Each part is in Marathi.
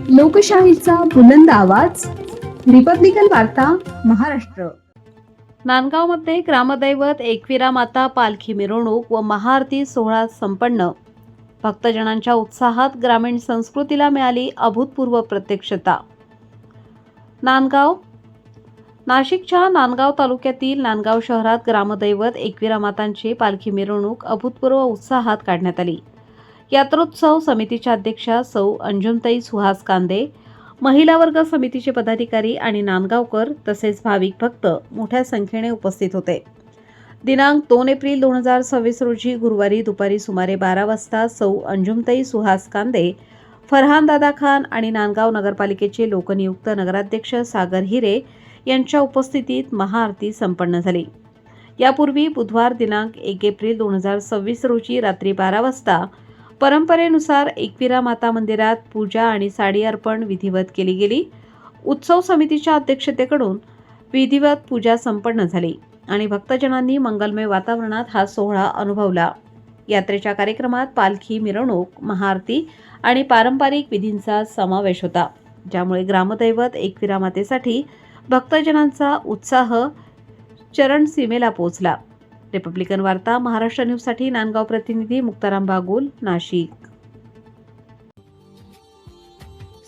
लोकशाहीचा बुलंद आवाज, रिपब्लिकन वार्ता, महाराष्ट्र. नांदगावमध्ये ग्रामदैवत एकविरा माता पालखी मिरवणूक व महाआरती सोहळा संपन्न. भक्तजनांच्या उत्साहात ग्रामीण संस्कृतीला मिळाली अभूतपूर्व प्रत्यक्षता. नाशिकच्या नांदगाव तालुक्यातील नांदगाव शहरात ग्रामदैवत एकविरा मातांची पालखी मिरवणूक अभूतपूर्व उत्साहात काढण्यात आली. यात्रोत्सव समितीच्या अध्यक्षा सौ अंजुमताई सुहास कांदे, महिला वर्ग समितीचे पदाधिकारी आणि नांदगावकर तसेच भाविक भक्त मोठ्या संख्येने उपस्थित होते. दिनांक 2 एप्रिल 2026 रोजी गुरुवारी दुपारी सुमारे 12 वाजता सौ अंजुमताई सुहास कांदे, फरहान दादा खान आणि नांदगाव नगरपालिकेचे लोकनियुक्त नगराध्यक्ष सागर हिरे यांच्या उपस्थितीत महाआरती संपन्न झाली. यापूर्वी बुधवार दिनांक 1 एप्रिल 2026 रोजी रात्री 12 वाजता परंपरेनुसार एकविरा माता मंदिरात पूजा आणि साडी अर्पण विधिवत केली गेली. उत्सव समितीच्या अध्यक्षतेकडून विधिवत पूजा संपन्न झाली आणि भक्तजनांनी मंगलमय वातावरणात हा सोहळा अनुभवला. यात्रेच्या कार्यक्रमात पालखी मिरवणूक, महाआरती आणि पारंपरिक विधींचा समावेश होता, ज्यामुळे ग्रामदैवत एकविरा मातेसाठी भक्तजनांचा उत्साह चरणसीमेला पोहोचला. रिपब्लिकन वार्ता, महाराष्ट्र न्यूजसाठी नांदगाव प्रतिनिधी Muktaram Bagul, Nashik.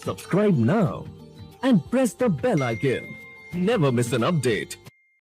Subscribe now and press the bell icon. Never miss an update.